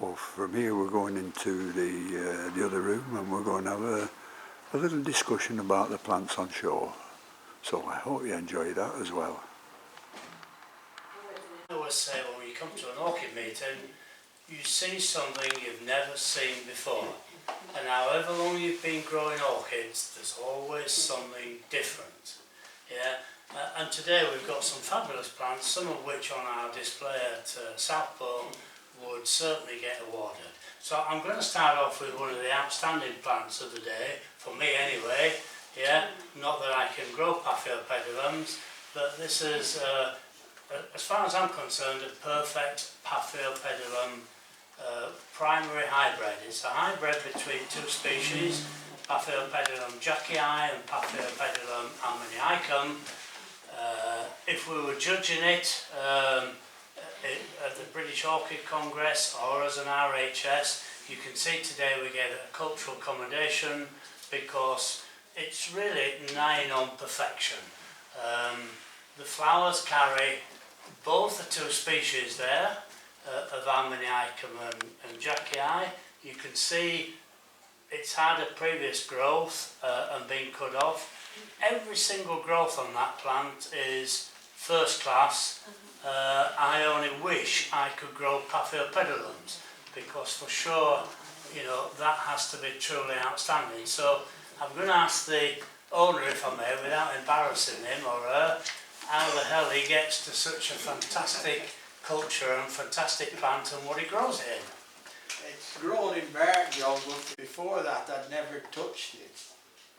Well, from here we're going into the other room and we're going to have a little discussion about the plants on shore. So I hope you enjoy that as well. I always say when you come to an orchid meeting, you see something you've never seen before. And however long you've been growing orchids, there's always something different. Yeah. And today we've got some fabulous plants, some of which on our display at Southport would certainly get awarded. So I'm going to start off with one of the outstanding plants of the day, for me anyway. Yeah, not that I can grow Paphiopedilums, but this is, as far as I'm concerned, a perfect Paphiopedilum primary hybrid. It's a hybrid between two species, Paphiopedilum jackii and Paphiopedilum alminiacum. If we were judging it at the British Orchid Congress or as an RHS, you can see today we get a cultural commendation because it's really nigh on perfection. The flowers carry both the two species there of alminiacum and jackii. You can see it's had a previous growth and been cut off. Every single growth on that plant is first class. I only wish I could grow Paphiopedilums because for sure, you know, that has to be truly outstanding. So I'm going to ask the owner, if I may, without embarrassing him or her, how the hell he gets to such a fantastic culture and fantastic plant and what he grows it in. It's grown in bark, John, but before that I'd never touched it.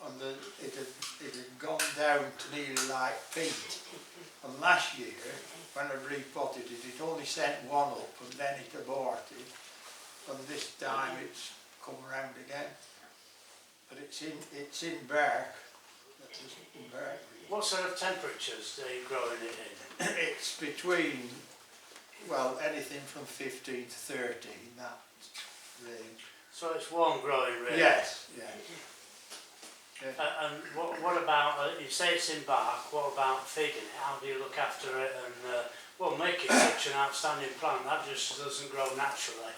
And it had gone down to nearly like peat. And last year, when I repotted it, it only sent one up and then it aborted. And this time it's come round again. But it's in bark. What sort of temperatures are you growing it in? It's between, well, anything from 15 to 30 in that range. So it's warm growing really? Yes, yeah. And what about, you say it's in bark, what about feeding it? How do you look after it and well, make it such an outstanding plant? That just doesn't grow naturally.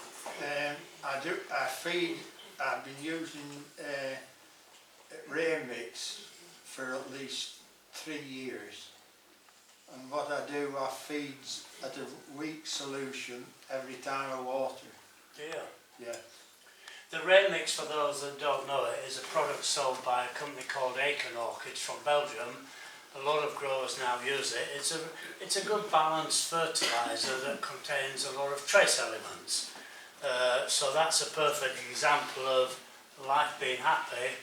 I feed, I've been using rain mix for at least 3 years. And what I do, I feed at a week solution every time I water. Yeah. Yeah. The rain mix, for those that don't know it, is a product sold by a company called Orchid from Belgium. A lot of growers now use it. It's a good balanced fertiliser that contains a lot of trace elements. So that's a perfect example of life being happy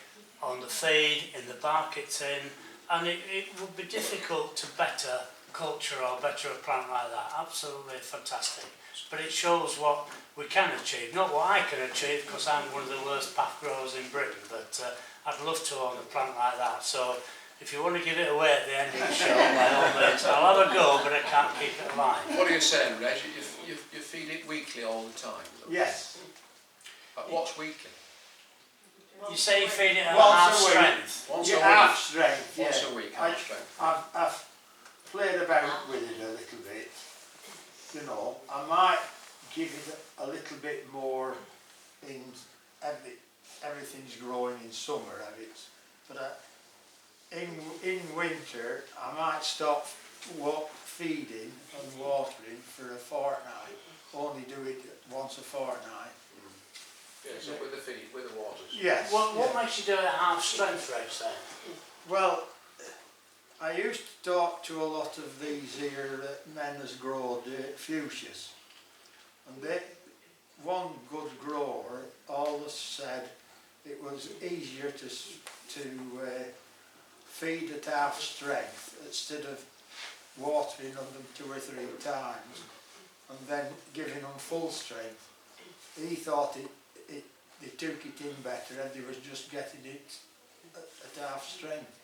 on the feed, in the bark it's in, and it would be difficult to better culture or better a plant like that. Absolutely fantastic. But it shows what we can achieve, not what I can achieve because I'm one of the worst path growers in Britain, but I'd love to own a plant like that. So if you want to give it away at the end of the show, by all means, I'll have a go, but I can't keep it alive. What are you saying, Reg? You feed it weekly all the time? Yes. What's weekly? You say you feed it at Once half a week. strength? Once a week? Half strength, yeah. Once a week, half strength. I've played about with it a little bit. You know, I might give it a little bit more in everything's growing in summer, but in winter I might stop feeding and watering for a fortnight. Only do it once a fortnight. Yeah, so with the feed, with the waters. Yes. What makes you do it at half strength, Reg, then? Well, I used to talk to a lot of these here men as grow fuchsias, and one good grower always said it was easier to feed at half strength instead of watering on them 2 or 3 times and then giving them full strength. He thought they took it in better and they was just getting it at half strength.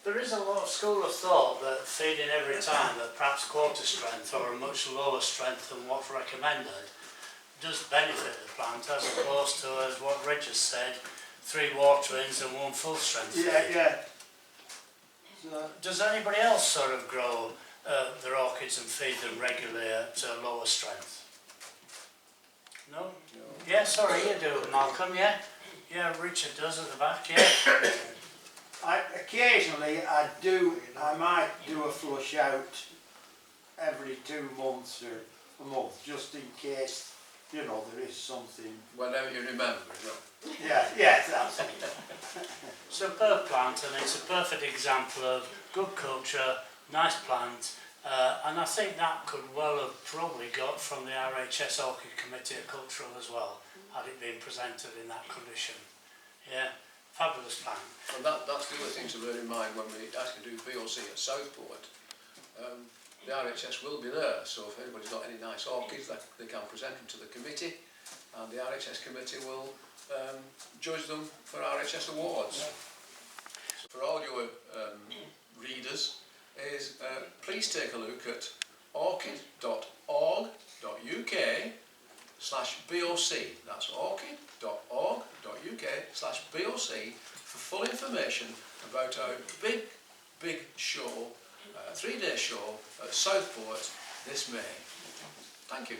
There is a lot of school of thought that feeding every time at perhaps quarter strength or a much lower strength than what's recommended does benefit the plant as opposed to, as what Reg has said, 3 waterings and 1 full strength feed. Yeah. So, does anybody else sort of grow their orchids and feed them regularly at lower strength? No? No. Yeah, sorry, you do, Malcolm, yeah? Yeah, Richard does at the back, yeah. Occasionally I might do a flush out every 2 months or a month, just in case, you know, there is something. Whenever you remember, you know. Yeah, that's it. Superb plant, and it's a perfect example of good culture, nice plant, and I think that could well have probably got from the RHS Orchid Committee at Cultural as well, had it been presented in that condition. Yeah, fabulous plant. And that's the other thing to bear in mind when we actually do VOC at Southport. The RHS will be there, so if anybody's got any nice orchids, they can present them to the committee, and the RHS committee will judge them for RHS awards. So for all your readers, please take a look at orchid.org.uk/BOC. That's orchid.org.uk/BOC for full information about our big show, 3-day show at Southport this May. Thank you.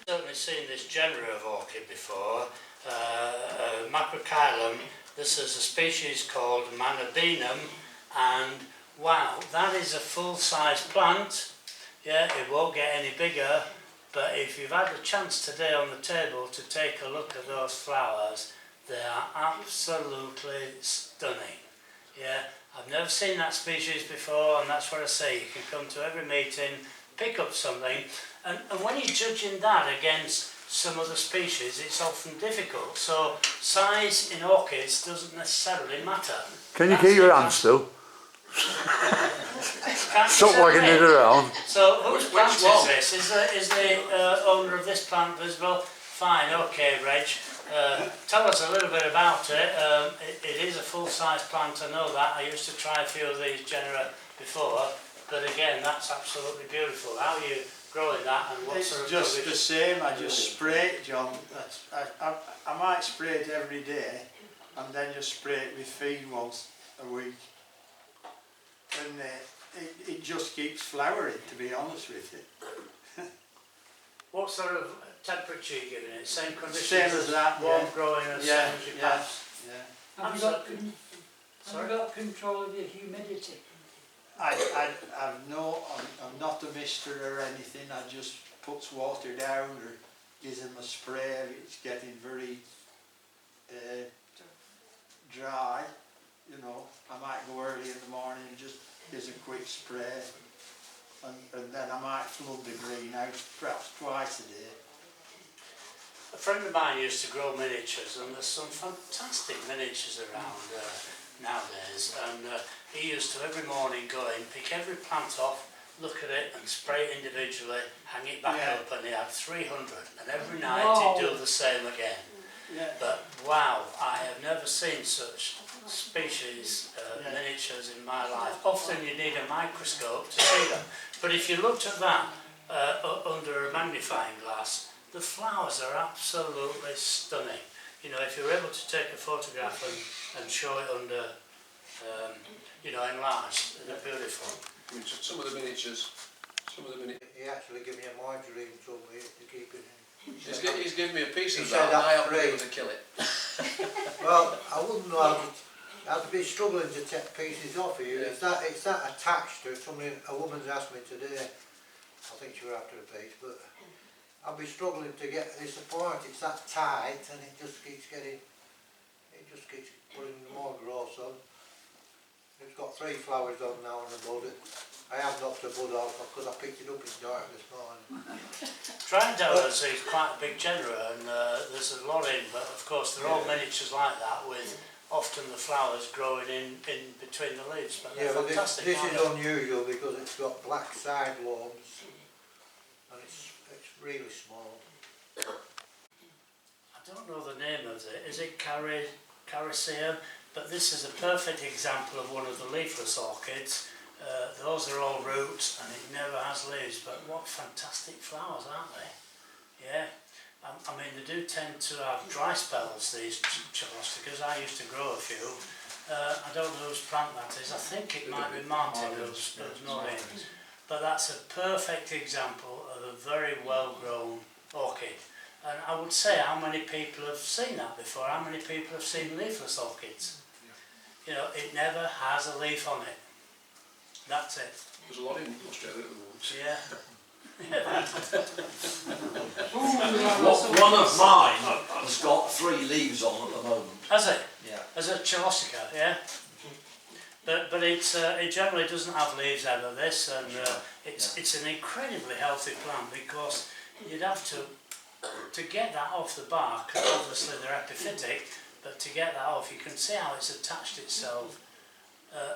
Certainly seen this genera of orchid before. Macrocylum, this is a species called Manabinum, and wow, that is a full-size plant. Yeah, it won't get any bigger, but if you've had the chance today on the table to take a look at those flowers, they are absolutely stunning. Yeah, I've never seen that species before, and that's what I say, you can come to every meeting, pick up something, and when you're judging that against some other species, it's often difficult. So size in orchids doesn't necessarily matter. Can you keep your hands still? Stop wagging it around. So whose Which plant one? is this? Is the owner of this plant visible? Fine, okay, Reg. Tell us a little bit about it. It is a full-size plant, I know that. I used to try a few of these genera before, but again, that's absolutely beautiful. How are you growing that, and what sort of... It's just the same, I just spray it, John. I might spray it every day, and then just spray it with feed once a week. And it just keeps flowering, to be honest with you. What sort of temperature are you giving it? Same conditions? Same as that, warm yeah. growing as Yeah, same as your yeah. plants? Yeah. Have you got control of the humidity? I'm not a mister or anything. I just puts water down or gives him a spray if it's getting very dry. You know, I might go early in the morning and just gives a quick spray, and then I might flood the greenhouse perhaps twice a day. A friend of mine used to grow miniatures, and there's some fantastic miniatures around nowadays, and he used to every morning go in, pick every plant off, look at it and spray it individually, hang it back up, and he had 300, and every night he'd do the same again. Yeah. But wow, I have never seen such species miniatures in my life. Often you need a microscope to see them, but if you looked at that under a magnifying glass, the flowers are absolutely stunning. You know, if you're able to take a photograph and show it under, you know, enlarged, they're beautiful. Some of the miniatures. He actually gave me a margarine to keep it in. He's given me a piece He of said that, and I that's haven't been able great. to kill it. Well, I wouldn't know. I'd be struggling to take pieces off of you. Yeah. It's that attached to something. A woman's asked me today. I think she was after a piece, but I'd be struggling to get this apart. It's that tight, and it just keeps putting more growth on. It's got 3 flowers on now and a bud. I have knocked a bud off because I picked it up in dark this morning. Triandellas is quite a big genera, and there's a lot in, but of course they're all miniatures like that, with often the flowers growing in between the leaves, but they're But fantastic. this aren't is they? unusual because it's got black side lobes and it's really small. I don't know the name of it. Is it Caricaea? But this is a perfect example of one of the leafless orchids. Those are all roots, and it never has leaves, but what fantastic flowers, aren't they? Yeah, I mean, they do tend to have dry spells, these chelosticas. I used to grow a few. I don't know whose plant that is. I think it might be Martin who's not in. But that's a perfect example of a very well grown orchid. And I would say, how many people have seen that before? How many people have seen leafless orchids? You know, it never has a leaf on it. That's it. There's a lot in Australia at the moment. Yeah. One of mine has got 3 leaves on at the moment. Has it? Yeah. As a chalosica, yeah. But it generally doesn't have leaves out of this, and it's an incredibly healthy plant, because you'd have to get that off the bark. Obviously they're epiphytic, but to get that off, you can see how it's attached itself.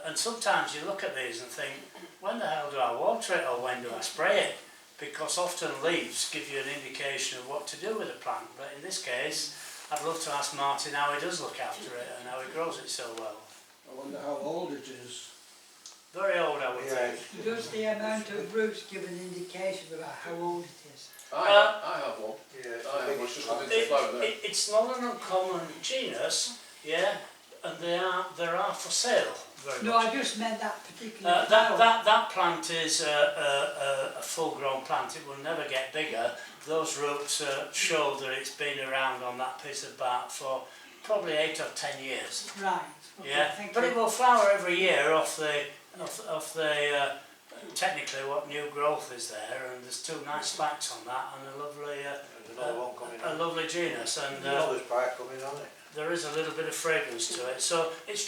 And sometimes you look at these and think, when the hell do I water it, or when do I spray it? Because often leaves give you an indication of what to do with a plant. But in this case, I'd love to ask Martin how he does look after it and how he grows it so well. I wonder how old it is. Very old, I would Yeah, think. Does the amount of roots give an indication about how old it is? I have one. yeah, I have one, it's just coming to It, flower there. it's not an uncommon genus, yeah, and there are for sale. Very No, much. I just meant that particular That plant is a full-grown plant. It will never get bigger. Those roots show that it's been around on that piece of bark for probably 8 or 10 years. Right. Okay, Yeah, thank but you. it will flower every year off the technically what new growth is there, and there's 2 nice spikes on that, and a lovely there's another one coming a on. lovely genus, and There's another spike coming on it. there is a little bit of fragrance to it. So it's